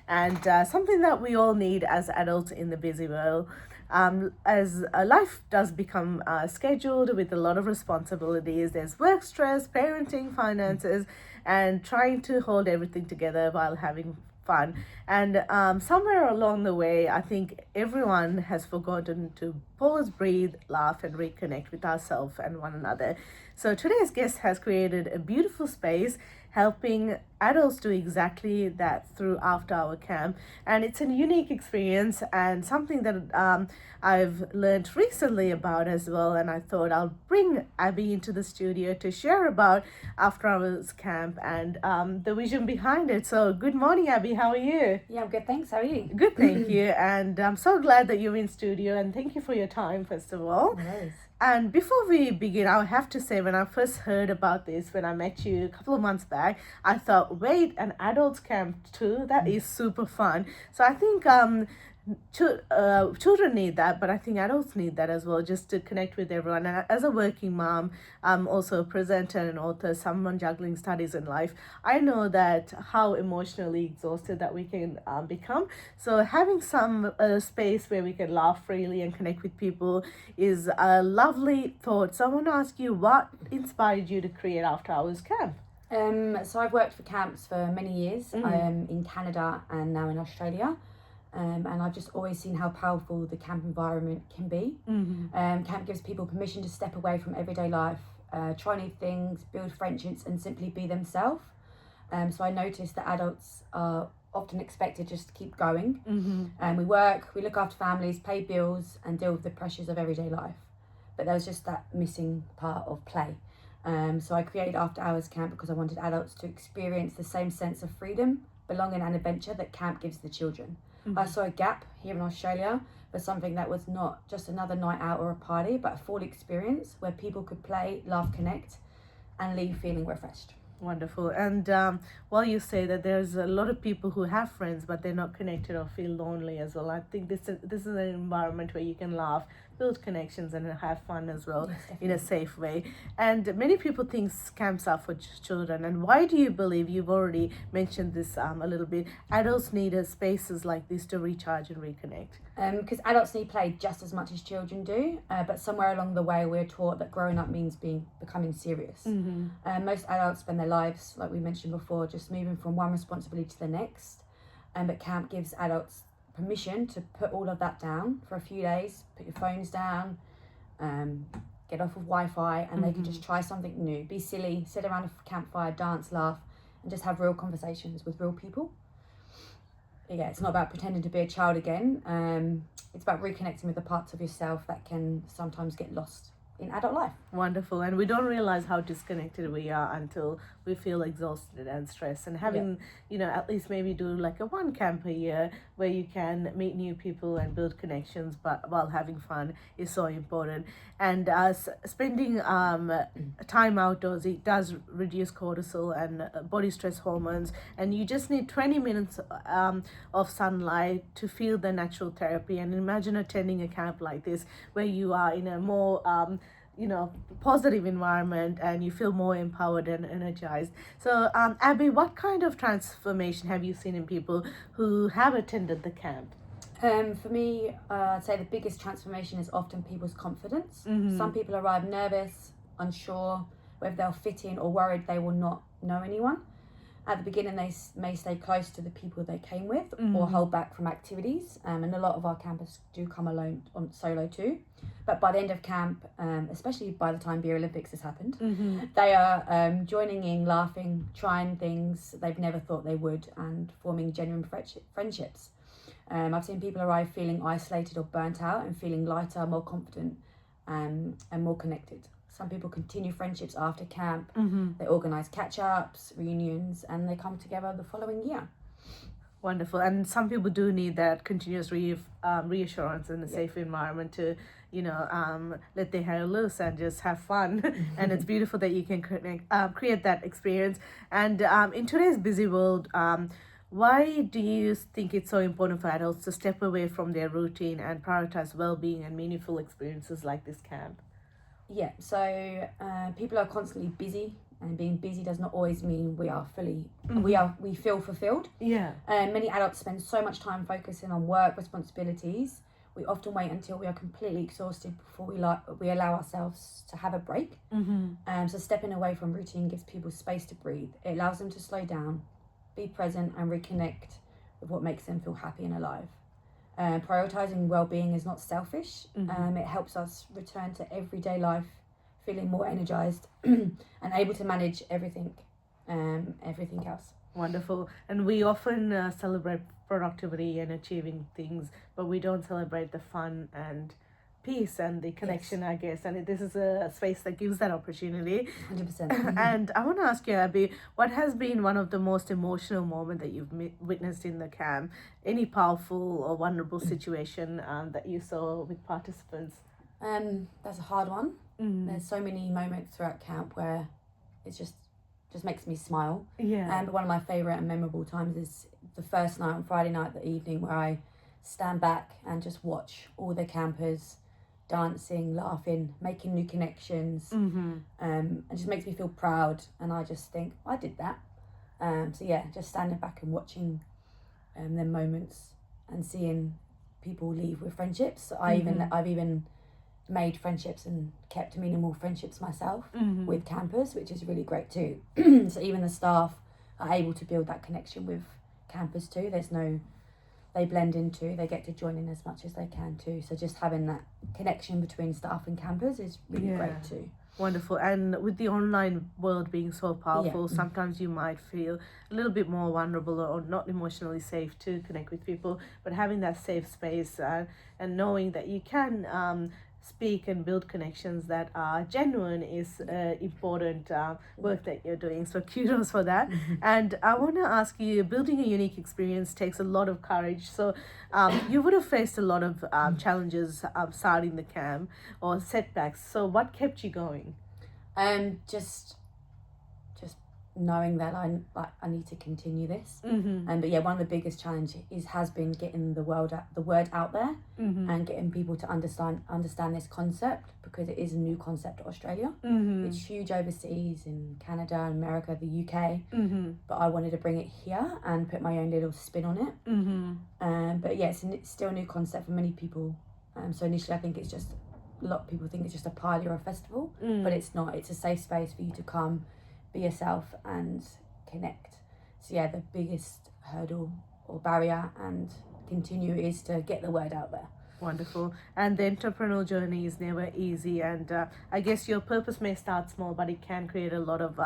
and something that we all need as adults in the busy world. As life does become scheduled with a lot of responsibilities, there's work stress, parenting, finances, and trying to hold everything together while having fun. And somewhere along the way, I think everyone has forgotten to pause, breathe, laugh, and reconnect with ourselves and one another. So today's guest has created a beautiful space helping adults do exactly that through after hour camp, and it's a unique experience and something that I've learned recently about as well. And I thought I'll bring Abby into the studio to share about after hours camp and the vision behind it. So good morning, Abby, how are you? Yeah, I'm good, thanks. How are you? Good, thank you. And I'm so glad that you're in studio, and thank you for your time first of all. Nice. And before we begin, I have to say, when I first heard about this, when I met you a couple of months back, I thought, wait, an adults camp too? That is super fun. So I think children need that, but I think adults need that as well, just to connect with everyone. And as a working mom, I'm also a presenter and author, someone juggling studies and life. I know that how emotionally exhausted that we can become. So having some space where we can laugh freely and connect with people is a lovely thought. So I want to ask you, what inspired you to create After Hours Camp? So I've worked for camps for many years, in Canada and now in Australia. And I've just always seen how powerful the camp environment can be. Camp gives people permission to step away from everyday life, try new things, build friendships, and simply be themselves. So I noticed that adults are often expected just to keep going. We work, we look after families, pay bills, and deal with the pressures of everyday life. But there was just that missing part of play. So I created After Hours Camp because I wanted adults to experience the same sense of freedom, belonging, and adventure that camp gives the children. I saw a gap here in Australia for something that was not just another night out or a party, but a full experience where people could play, laugh, connect, and leave feeling refreshed. Wonderful. And while you say that there's a lot of people who have friends but they're not connected or feel lonely as well, I think this is an environment where you can laugh, build connections, and have fun as well. Yes, in a safe way. And many people think camps are for children. And why do you believe, you've already mentioned this a little bit, adults need spaces like this to recharge and reconnect? Because adults need play just as much as children do, but somewhere along the way we're taught that growing up means becoming serious. Most adults spend their lives, like we mentioned before, just moving from one responsibility to the next. But camp gives adults permission to put all of that down for a few days, put your phones down, get off of Wi-Fi, and they can just try something new, be silly, sit around a campfire, dance, laugh, and just have real conversations with real people. Yeah, it's not about pretending to be a child again. It's about reconnecting with the parts of yourself that can sometimes get lost in adult life. Wonderful. And we don't realize how disconnected we are until we feel exhausted and stressed. And having, at least maybe do like a one camp a year where you can meet new people and build connections, but while having fun is so important. And spending time outdoors, it does reduce cortisol and body stress hormones. And you just need 20 minutes of sunlight to feel the natural therapy. And imagine attending a camp like this where you are in a more positive environment and you feel more empowered and energized. So Abby, what kind of transformation have you seen in people who have attended the camp? For me, I'd say the biggest transformation is often people's confidence. Some people arrive nervous, unsure whether they'll fit in, or worried they will not know anyone. At the beginning, they may stay close to the people they came with or hold back from activities. And a lot of our campers do come alone on solo too. But by the end of camp, especially by the time Beer Olympics has happened, they are joining in, laughing, trying things they've never thought they would, and forming genuine friendships. I've seen people arrive feeling isolated or burnt out and feeling lighter, more confident, and more connected. Some people continue friendships after camp. They organise catch-ups, reunions, and they come together the following year. Wonderful. And some people do need that continuous reassurance in a safe environment to, let their hair loose and just have fun. And it's beautiful that you can create that experience. And in today's busy world, why do you think it's so important for adults to step away from their routine and prioritize well-being and meaningful experiences like this camp? Yeah, so people are constantly busy and being busy does not always mean we are fully we feel fulfilled. Yeah. Many adults spend so much time focusing on work responsibilities. We often wait until we are completely exhausted before we allow ourselves to have a break. So stepping away from routine gives people space to breathe. It allows them to slow down, be present, and reconnect with what makes them feel happy and alive. Prioritizing well-being is not selfish. It helps us return to everyday life feeling more energized and able to manage everything else. Wonderful. And we often celebrate productivity and achieving things, but we don't celebrate the fun and peace and the connection, I guess. And this is a space that gives that opportunity. 100%. And I want to ask you, Abby, what has been one of the most emotional moments that you've witnessed in the camp? Any powerful or vulnerable situation that you saw with participants? That's a hard one. There's so many moments throughout camp where it just makes me smile. Yeah. But one of my favourite and memorable times is the first night on Friday night, the evening, where I stand back and just watch all the campers dancing, laughing, making new connections. It just makes me feel proud, and I just think I did that. So yeah, just standing back and watching them moments and seeing people leave with friendships. I've even made friendships and kept minimal friendships myself with campers, which is really great too. So even the staff are able to build that connection with campers too. They blend into, they get to join in as much as they can too. So just having that connection between staff and campers is really great too. Wonderful. And with the online world being so powerful, sometimes you might feel a little bit more vulnerable or not emotionally safe to connect with people. But having that safe space and knowing that you can speak and build connections that are genuine is important work that you're doing. So kudos for that. And I want to ask you, building a unique experience takes a lot of courage. So you would have faced a lot of challenges starting the camp or setbacks. So what kept you going? Just knowing that I need to continue this. But yeah, one of the biggest challenges has been getting the word out there and getting people to understand this concept, because it is a new concept to Australia. It's huge overseas in Canada, America, the UK, but I wanted to bring it here and put my own little spin on it. But yeah, it's still a new concept for many people. So initially I think it's just, a lot of people think it's just a party or a festival, but it's not. It's a safe space for you to come, be yourself and connect. So yeah, the biggest hurdle or barrier and continue is to get the word out there. Wonderful. And the entrepreneurial journey is never easy, and I guess your purpose may start small, but it can create a lot of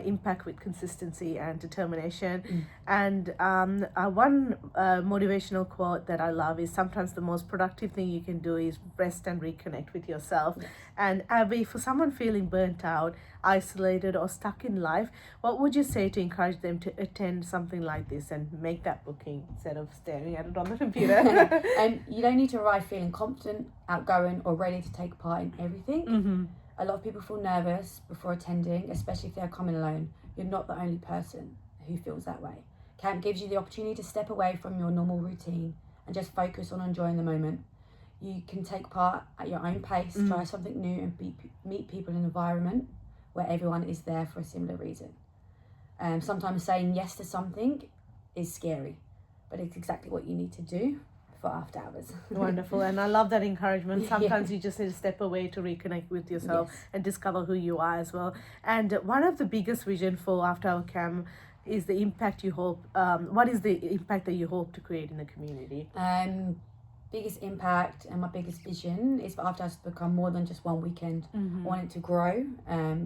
impact with consistency and determination. And one motivational quote that I love is, sometimes the most productive thing you can do is rest and reconnect with yourself. And Abby, for someone feeling burnt out, isolated or stuck in life, what would you say to encourage them to attend something like this and make that booking instead of staring at it on the computer? You don't need to arrive feeling confident, outgoing, or ready to take part in everything. A lot of people feel nervous before attending, especially if they're coming alone. You're not the only person who feels that way. Camp gives you the opportunity to step away from your normal routine and just focus on enjoying the moment. You can take part at your own pace, try something new, and meet people in an environment where everyone is there for a similar reason. Sometimes saying yes to something is scary, but it's exactly what you need to do for after hours. Wonderful. And I love that encouragement. Sometimes you just need to step away to reconnect with yourself and discover who you are as well. And one of the biggest vision for After Hour Camp is the impact you hope. What is the impact that you hope to create in the community? Biggest impact and my biggest vision is for After Hours to become more than just one weekend. I want it to grow,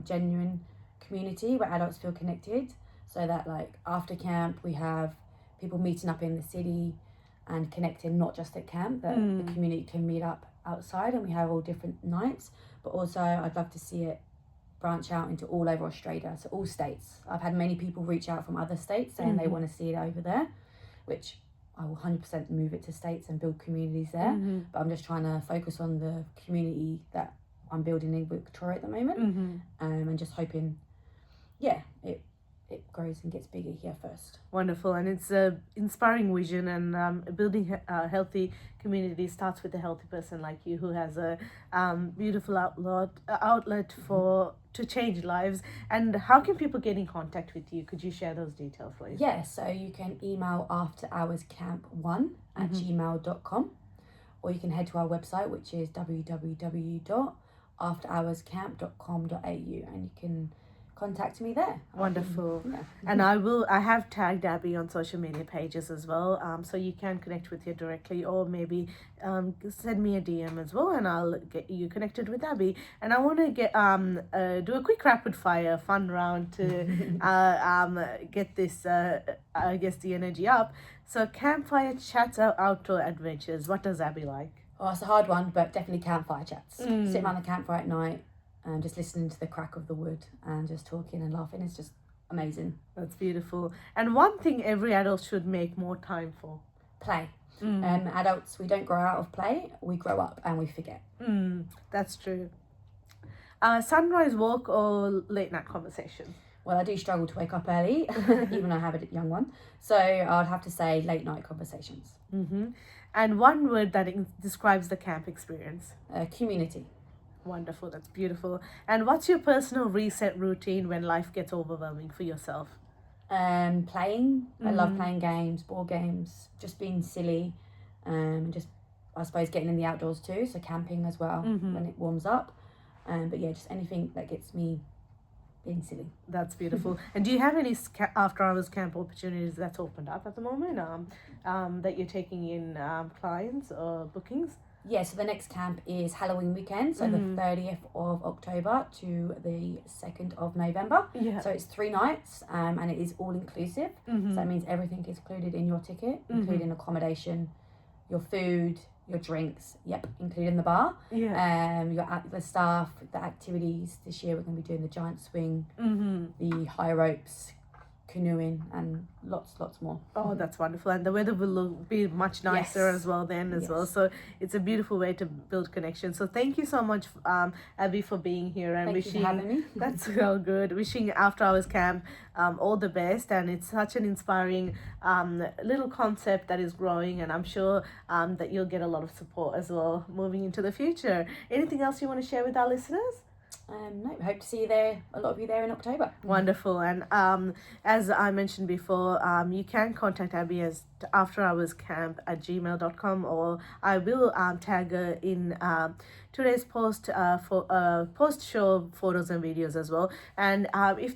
genuine community where adults feel connected, so that like after camp we have people meeting up in the city and connecting, not just at camp, that the community can meet up outside and we have all different nights. But also I'd love to see it branch out into all over Australia, so all states. I've had many people reach out from other states saying they want to see it over there, which I will 100% move it to states and build communities there. But I'm just trying to focus on the community that I'm building in Victoria at the moment, and just hoping, it it grows and gets bigger here first. Wonderful, and it's a inspiring vision, and building a healthy community starts with a healthy person like you who has a beautiful outlet for to change lives. And how can people get in contact with you? Could you share those details, please? Yeah, so you can email afterhourscamp1@gmail.com, or you can head to our website, which is www.afterhourscamp.com.au, and you can contact me there. Wonderful. Yeah. And I have tagged Abby on social media pages as well, so you can connect with her directly, or maybe send me a DM as well, and I'll get you connected with Abby. And I want to get do a quick rapid fire fun round to get this I guess the energy up. So campfire chats or outdoor adventures, what does Abby like? Oh, it's a hard one, but definitely campfire chats. Sitting around the campfire at night and just listening to the crack of the wood and just talking and laughing is just amazing. That's beautiful. And one thing every adult should make more time for? Play. Adults, we don't grow out of play, we grow up and we forget. That's true. Sunrise walk or late night conversation? Well, I do struggle to wake up early, even though I have a young one. So I'd have to say late night conversations. And one word that describes the camp experience? Community. Wonderful, that's beautiful. And what's your personal reset routine when life gets overwhelming for yourself? Playing. I love playing games, board games, just being silly, just, I suppose, getting in the outdoors too, so camping as well when it warms up. But yeah, just anything that gets me being silly. That's beautiful. And do you have any after hours camp opportunities that's opened up at the moment that you're taking in clients or bookings? Yeah, so the next camp is Halloween weekend, so the 30th of October to the 2nd of November. Yeah. So it's 3 nights, and it is all inclusive. So that means everything is included in your ticket, including accommodation, your food, your drinks, including the bar. Yeah. The staff, the activities. This year we're going to be doing the giant swing, the high ropes, canoeing, and lots more. Oh, that's wonderful. And the weather will be much nicer as well then as well. So it's a beautiful way to build connection. So thank you so much, Abby, for being here, and Thank you for having me. That's so good. Wishing After Hours Camp all the best, and it's such an inspiring little concept that is growing, and I'm sure that you'll get a lot of support as well moving into the future. Anything else you want to share with our listeners? No, hope to see you there, a lot of you there in October. Wonderful. And as I mentioned before, you can contact Abby as afterhourscamp@gmail.com, or I will tag her in today's post for post show photos and videos as well. And if